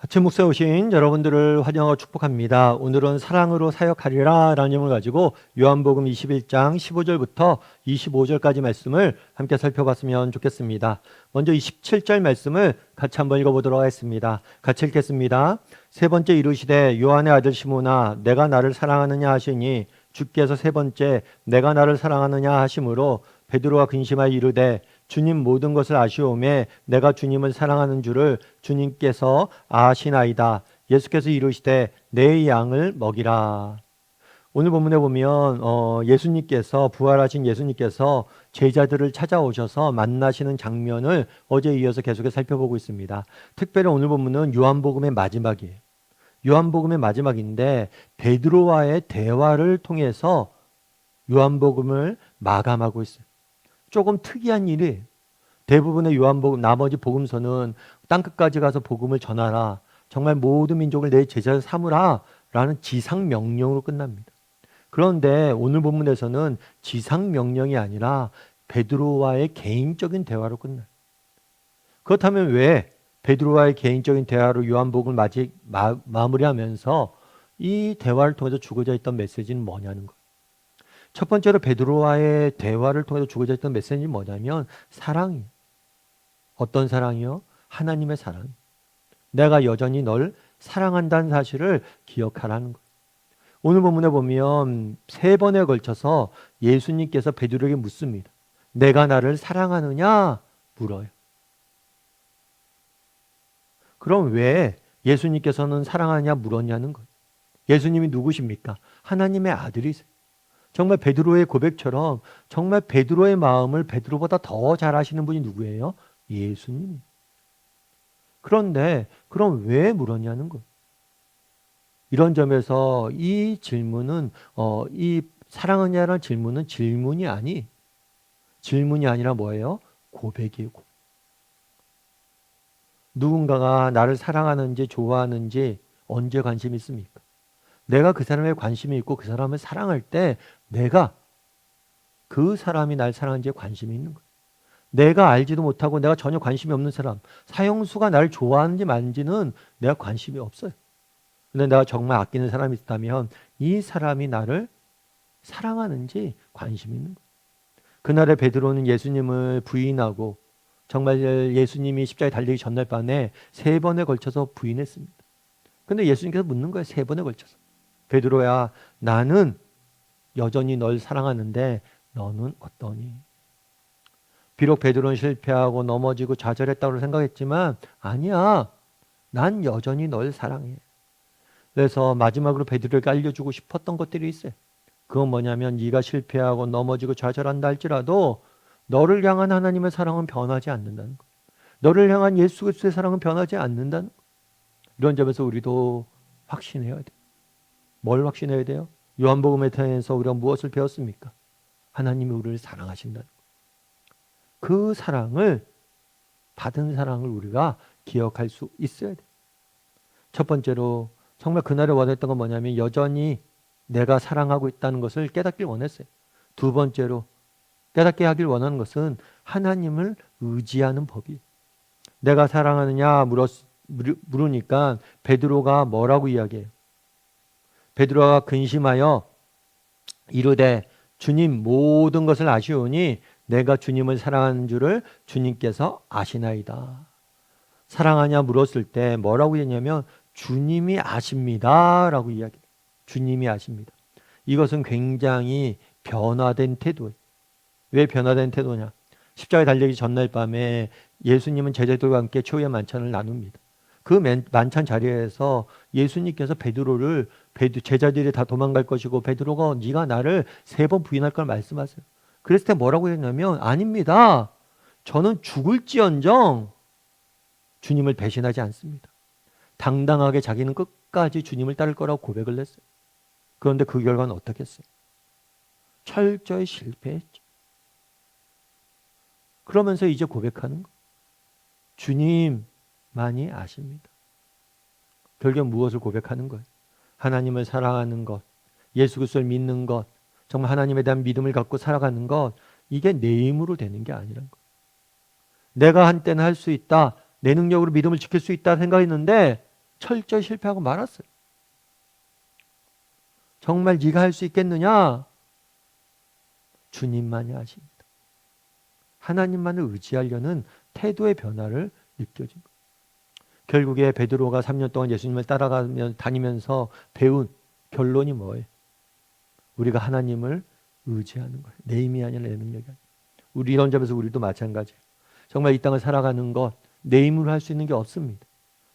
아침 목소에 오신 여러분들을 환영하고 축복합니다. 오늘은 사랑으로 사역하리라 라는 제목을 가지고 요한복음 21장 15절부터 25절까지 말씀을 함께 살펴봤으면 좋겠습니다. 먼저 27절 말씀을 같이 한번 읽어보도록 하겠습니다. 같이 읽겠습니다. 세 번째 이르시되 요한의 아들 시몬아 내가 나를 사랑하느냐 하시니 주께서 세 번째 내가 나를 사랑하느냐 하심으로 베드로가 근심하여 이르되 주님 모든 것을 아시오매 내가 주님을 사랑하는 줄을 주님께서 아시나이다. 예수께서 이르시되 내 양을 먹이라. 오늘 본문에 보면 예수님께서 부활하신 예수님께서 제자들을 찾아오셔서 만나시는 장면을 어제에 이어서 계속해서 살펴보고 있습니다. 특별히 오늘 본문은 요한복음의 마지막이에요. 요한복음의 마지막인데 베드로와의 대화를 통해서 요한복음을 마감하고 있어요. 조금 특이한 일이 대부분의 요한복음 나머지 복음서는 땅끝까지 가서 복음을 전하라. 정말 모든 민족을 내 제자로 삼으라 라는 지상 명령으로 끝납니다. 그런데 오늘 본문에서는 지상 명령이 아니라 베드로와의 개인적인 대화로 끝나요. 그렇다면 왜 베드로와의 개인적인 대화로 요한복음을 마무리하면서 이 대화를 통해서 주고자 했던 메시지는 뭐냐는 거예요. 첫 번째로 베드로와의 대화를 통해서 주고자 했던 메시지는 뭐냐면 사랑이에요. 어떤 사랑이요? 하나님의 사랑. 내가 여전히 널 사랑한다는 사실을 기억하라는 거예요. 오늘 본문에 보면 세 번에 걸쳐서 예수님께서 베드로에게 묻습니다. 내가 나를 사랑하느냐? 물어요. 그럼 왜 예수님께서는 사랑하냐 물었냐는 거예요. 예수님이 누구십니까? 하나님의 아들이세요. 정말 베드로의 고백처럼 정말 베드로의 마음을 베드로보다 더 잘 아시는 분이 누구예요? 예수님. 그런데 그럼 왜 물었냐는 거예요. 이런 점에서 이 질문은 이 사랑하냐라는 질문은 질문이 아니라 뭐예요? 고백이에요. 누군가가 나를 사랑하는지 좋아하는지 언제 관심이 있습니까? 내가 그 사람에 관심이 있고 그 사람을 사랑할 때 내가 그 사람이 날 사랑하는지에 관심이 있는 거예요. 내가 알지도 못하고 내가 전혀 관심이 없는 사람, 사형수가 나를 좋아하는지 말는지는 내가 관심이 없어요. 근데 내가 정말 아끼는 사람이 있다면 이 사람이 나를 사랑하는지 관심이 있는 거예요. 그날의 베드로는 예수님을 부인하고 정말 예수님이 십자가에 달리기 전날 밤에 세 번에 걸쳐서 부인했습니다. 근데 예수님께서 묻는 거예요. 세 번에 걸쳐서. 베드로야, 나는 여전히 널 사랑하는데 너는 어떠니? 비록 베드로는 실패하고 넘어지고 좌절했다고 생각했지만 아니야. 난 여전히 널 사랑해. 그래서 마지막으로 베드로에게 알려주고 싶었던 것들이 있어요. 그건 뭐냐면 네가 실패하고 넘어지고 좌절한다 할지라도 너를 향한 하나님의 사랑은 변하지 않는다는 거. 너를 향한 예수 그리스도의 사랑은 변하지 않는다는 거. 이런 점에서 우리도 확신해야 돼. 뭘 확신해야 돼요? 요한복음에 통해서 우리가 무엇을 배웠습니까? 하나님이 우리를 사랑하신다는 거. 그 사랑을 받은 사랑을 우리가 기억할 수 있어야 돼. 첫 번째로 정말 그날에 원했던 건 뭐냐면 여전히 내가 사랑하고 있다는 것을 깨닫길 원했어요. 두 번째로 깨닫게 하길 원하는 것은 하나님을 의지하는 법이에요. 내가 사랑하느냐 물으니까 베드로가 뭐라고 이야기해요? 베드로가 근심하여 이르되 주님 모든 것을 아시오니 내가 주님을 사랑하는 줄을 주님께서 아시나이다. 사랑하냐 물었을 때 뭐라고 했냐면 주님이 아십니다 라고 이야기해요. 주님이 아십니다. 이것은 굉장히 변화된 태도예요. 왜 변화된 태도냐? 십자가에 달리기 전날 밤에 예수님은 제자들과 함께 최후의 만찬을 나눕니다. 그 만찬 자리에서 예수님께서 베드로를 제자들이 다 도망갈 것이고 베드로가 네가 나를 세 번 부인할 걸 말씀하세요. 그랬을 때 뭐라고 했냐면 아닙니다. 저는 죽을지언정 주님을 배신하지 않습니다. 당당하게 자기는 끝까지 주님을 따를 거라고 고백을 했어요. 그런데 그 결과는 어떻게 했어요? 철저히 실패했죠. 그러면서 이제 고백하는 거. 주님만이 아십니다. 결국 무엇을 고백하는 거예요? 하나님을 사랑하는 것, 예수 그리스도를 믿는 것, 정말 하나님에 대한 믿음을 갖고 살아가는 것, 이게 내 힘으로 되는 게 아니란 거예요. 내가 한때는 할 수 있다, 내 능력으로 믿음을 지킬 수 있다 생각했는데 철저히 실패하고 말았어요. 정말 네가 할 수 있겠느냐? 주님만이 아십니다. 하나님만을 의지하려는 태도의 변화를 느껴진 거예요. 결국에 베드로가 3년 동안 예수님을 다니면서 배운 결론이 뭐예요? 우리가 하나님을 의지하는 거예요. 내 힘이 아니라 내 능력이 아니라. 우리 이런 점에서 우리도 마찬가지예요. 정말 이 땅을 살아가는 것, 내 힘으로 할 수 있는 게 없습니다.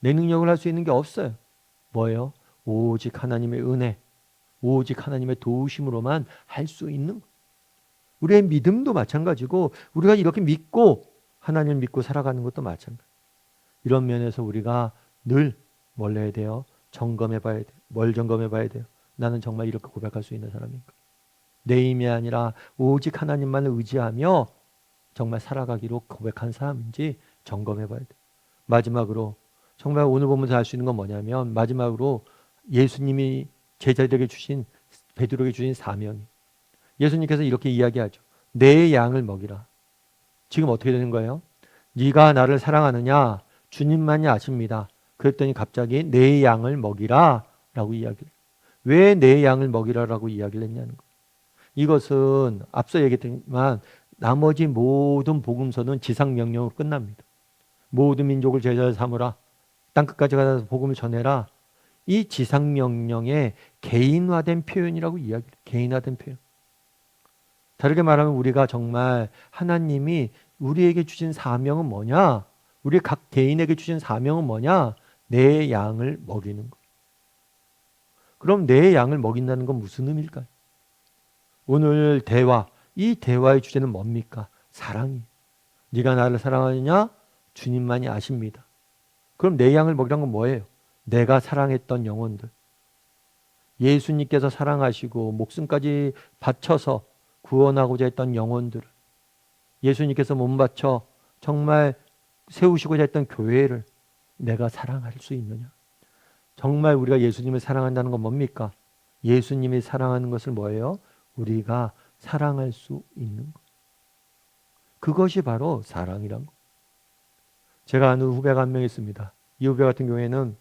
내 능력을 할 수 있는 게 없어요. 뭐예요? 오직 하나님의 은혜, 오직 하나님의 도우심으로만 할 수 있는 거예요. 우리의 믿음도 마찬가지고 우리가 이렇게 믿고 하나님을 믿고 살아가는 것도 마찬가지예요. 이런 면에서 우리가 늘 뭘 해야 돼요? 점검해 봐야 돼요. 뭘 점검해 봐야 돼요? 나는 정말 이렇게 고백할 수 있는 사람인가? 내 힘이 아니라 오직 하나님만을 의지하며 정말 살아가기로 고백한 사람인지 점검해 봐야 돼요. 마지막으로 정말 오늘 보면서 알 수 있는 건 뭐냐면 마지막으로 예수님이 제자들에게 주신 베드로에게 주신 사명이 예수님께서 이렇게 이야기하죠. 내 양을 먹이라. 지금 어떻게 되는 거예요? 네가 나를 사랑하느냐? 주님만이 아십니다. 그랬더니 갑자기 내 양을 먹이라 라고 이야기를 해요. 왜 내 양을 먹이라라고 이야기를 했냐는 거예요. 이것은 앞서 얘기했지만 나머지 모든 복음서는 지상명령으로 끝납니다. 모든 민족을 제자로 삼으라. 땅끝까지 가서 복음을 전해라. 이 지상명령의 개인화된 표현이라고 이야기해요. 개인화된 표현. 다르게 말하면 우리가 정말 하나님이 우리에게 주신 사명은 뭐냐? 우리 각 개인에게 주신 사명은 뭐냐? 내 양을 먹이는 것. 그럼 내 양을 먹인다는 건 무슨 의미일까요? 오늘 대화, 이 대화의 주제는 뭡니까? 사랑이에요. 네가 나를 사랑하느냐? 주님만이 아십니다. 그럼 내 양을 먹이란 건 뭐예요? 내가 사랑했던 영혼들. 예수님께서 사랑하시고 목숨까지 바쳐서 구원하고자 했던 영혼들을 예수님께서 몸 바쳐 정말 세우시고자 했던 교회를 내가 사랑할 수 있느냐? 정말 우리가 예수님을 사랑한다는 건 뭡니까? 예수님이 사랑하는 것을 뭐예요? 우리가 사랑할 수 있는 것. 그것이 바로 사랑이란 것. 제가 아는 후배가 한 명 있습니다. 이 후배 같은 경우에는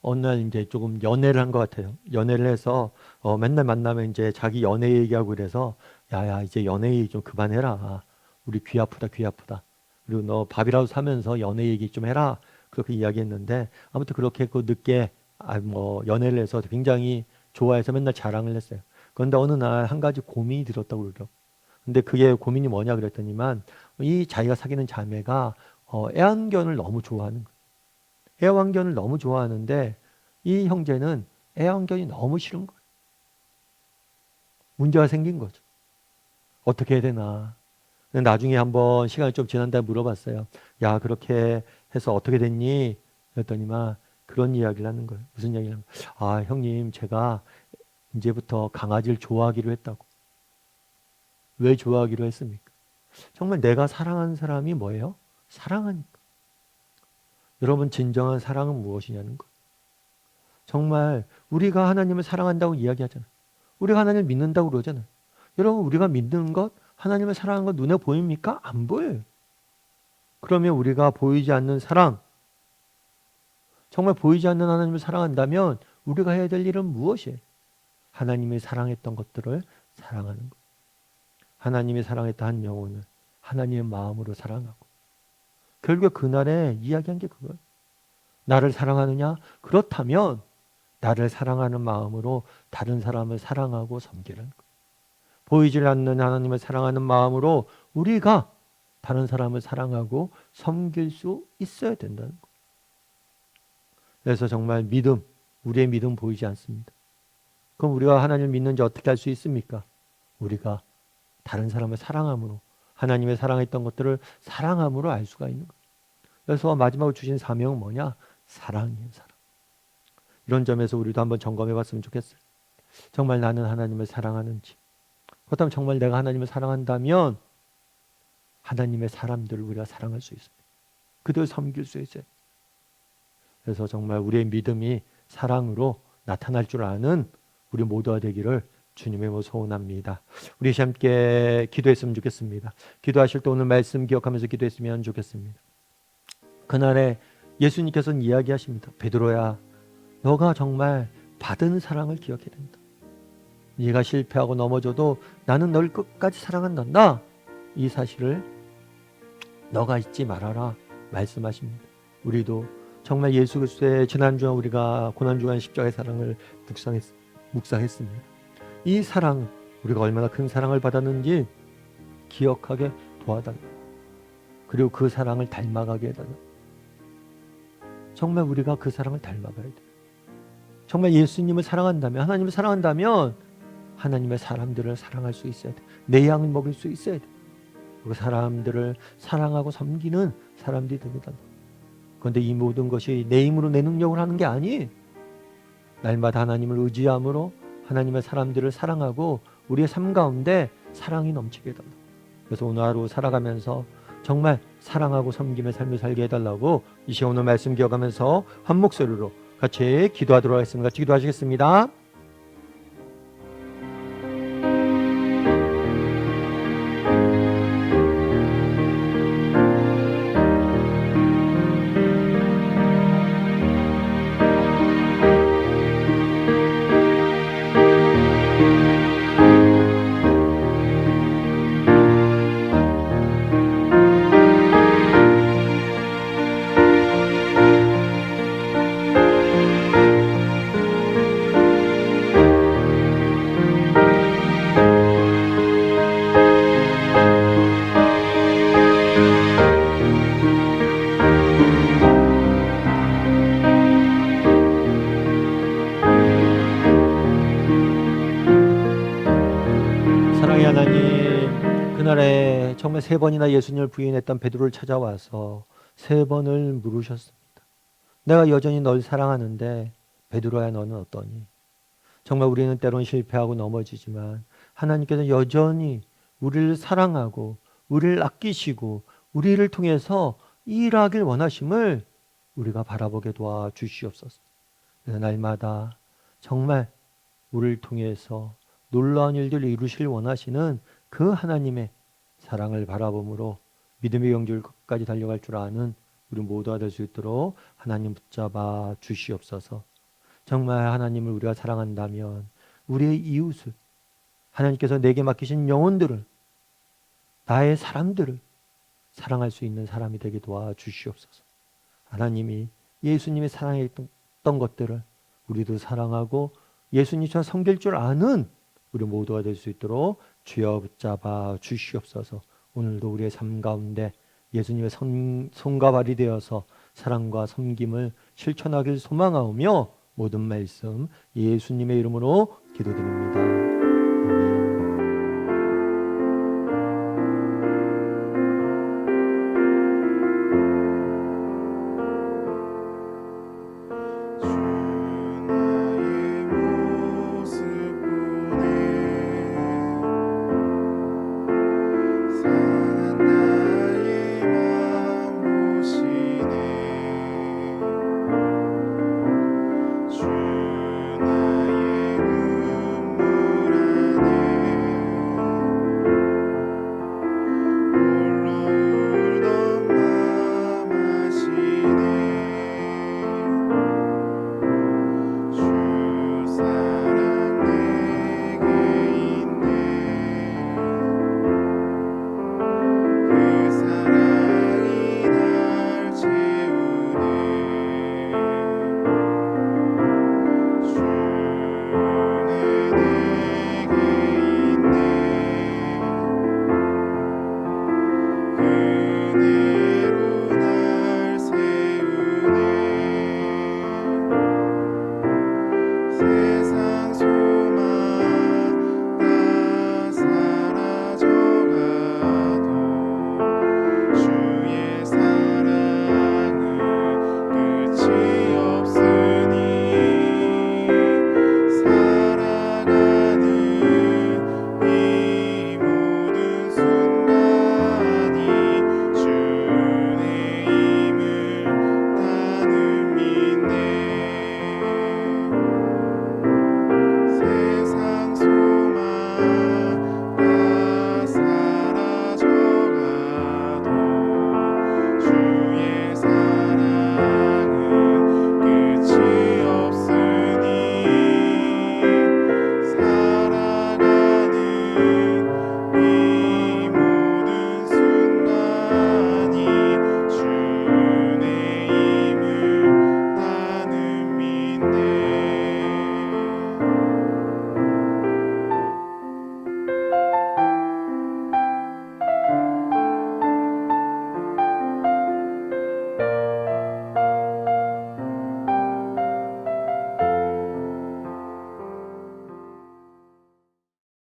어느 날 이제 조금 연애를 한 것 같아요. 연애를 해서 맨날 만나면 이제 자기 연애 얘기하고 그래서 야야 이제 연애 얘기 좀 그만해라. 우리 귀 아프다 귀 아프다. 그리고 너 밥이라도 사면서 연애 얘기 좀 해라. 그렇게 이야기했는데 아무튼 그렇게 그 늦게 연애를 해서 굉장히 좋아해서 맨날 자랑을 했어요. 그런데 어느 날 한 가지 고민이 들었다고 그러더라고요. 근데 그게 고민이 뭐냐 그랬더니만 이 자기가 사귀는 자매가 애완견을 너무 좋아하는 거예요. 애완견을 너무 좋아하는데 이 형제는 애완견이 너무 싫은 거예요. 문제가 생긴 거죠. 어떻게 해야 되나. 나중에 한번 시간이 좀 지난 다음에 물어봤어요. 야 그렇게 해서 어떻게 됐니? 그랬더니만 그런 이야기를 하는 거예요. 무슨 이야기를 하는 거예요? 아 형님 제가 이제부터 강아지를 좋아하기로 했다고. 왜 좋아하기로 했습니까? 정말 내가 사랑하는 사람이 뭐예요? 사랑하니까. 여러분 진정한 사랑은 무엇이냐는 거. 정말 우리가 하나님을 사랑한다고 이야기하잖아요. 우리가 하나님을 믿는다고 그러잖아요. 여러분 우리가 믿는 것, 하나님을 사랑하는 것 눈에 보입니까? 안 보여요. 그러면 우리가 보이지 않는 사랑, 정말 보이지 않는 하나님을 사랑한다면 우리가 해야 될 일은 무엇이에요? 하나님이 사랑했던 것들을 사랑하는 것. 하나님이 사랑했던 한 영혼을 하나님의 마음으로 사랑하고 결국 그날에 이야기한 게 그거예요. 나를 사랑하느냐? 그렇다면 나를 사랑하는 마음으로 다른 사람을 사랑하고 섬기라는 거예요. 보이질 않는 하나님을 사랑하는 마음으로 우리가 다른 사람을 사랑하고 섬길 수 있어야 된다는 거예요. 그래서 정말 믿음, 우리의 믿음 보이지 않습니다. 그럼 우리가 하나님을 믿는지 어떻게 알 수 있습니까? 우리가 다른 사람을 사랑함으로 하나님의 사랑했던 것들을 사랑함으로 알 수가 있는 거예요. 그래서 마지막으로 주신 사명은 뭐냐? 사랑이에요. 사랑. 이런 점에서 우리도 한번 점검해 봤으면 좋겠어요. 정말 나는 하나님을 사랑하는지. 그렇다면 정말 내가 하나님을 사랑한다면 하나님의 사람들을 우리가 사랑할 수 있습니다. 그들을 섬길 수 있어요. 그래서 정말 우리의 믿음이 사랑으로 나타날 줄 아는 우리 모두가 되기를 주님의 모 소원합니다. 우리 함께 기도했으면 좋겠습니다. 기도하실 때 오늘 말씀 기억하면서 기도했으면 좋겠습니다. 그날에 예수님께서는 이야기하십니다. 베드로야, 너가 정말 받은 사랑을 기억해야 된다. 네가 실패하고 넘어져도 나는 널 끝까지 사랑한단다. 이 사실을 너가 잊지 말아라 말씀하십니다. 우리도 정말 예수 그리스도의 지난주에 우리가 고난주간 십자가의 사랑을 묵상했습니다. 이 사랑, 우리가 얼마나 큰 사랑을 받았는지 기억하게 도와달라. 그리고 그 사랑을 닮아가게 해달라. 정말 우리가 그 사랑을 닮아가야 돼. 정말 예수님을 사랑한다면, 하나님을 사랑한다면 하나님의 사람들을 사랑할 수 있어야 돼. 내 양을 먹일 수 있어야 돼. 그리고 사람들을 사랑하고 섬기는 사람들이 됩니다. 그런데 이 모든 것이 내 힘으로 내 능력으로 하는 게 아니, 날마다 하나님을 의지함으로 하나님의 사람들을 사랑하고 우리의 삶 가운데 사랑이 넘치게 해달라. 그래서 오늘 하루 살아가면서 정말 사랑하고 섬김의 삶을 살게 해달라고 이 시간 오늘 말씀 기억하면서 한 목소리로 같이 기도하도록 하겠습니다. 같이 기도하시겠습니다. 사랑의 하나님, 그날에 정말 3번이나 예수님을 부인했던 베드로를 찾아와서 3번을 물으셨습니다. 내가 여전히 널 사랑하는데 베드로야 너는 어떠니? 정말 우리는 때론 실패하고 넘어지지만 하나님께서 여전히 우리를 사랑하고 우리를 아끼시고 우리를 통해서 일하길 원하심을 우리가 바라보게 도와주시옵소서. 그래서 날마다 정말 우리를 통해서 놀라운 일들을 이루실 원하시는 그 하나님의 사랑을 바라봄으로 믿음의 경주를 끝까지 달려갈 줄 아는 우리 모두가 될 수 있도록 하나님 붙잡아 주시옵소서. 정말 하나님을 우리가 사랑한다면 우리의 이웃을, 하나님께서 내게 맡기신 영혼들을, 나의 사람들을 사랑할 수 있는 사람이 되게 도와주시옵소서. 하나님이 예수님의 사랑했던 것들을 우리도 사랑하고 예수님처럼 섬길 줄 아는 우리 모두가 될 수 있도록 주여 붙잡아 주시옵소서. 오늘도 우리의 삶 가운데 예수님의 손과 발이 되어서 사랑과 섬김을 실천하길 소망하오며 모든 말씀 예수님의 이름으로 기도드립니다. 아멘.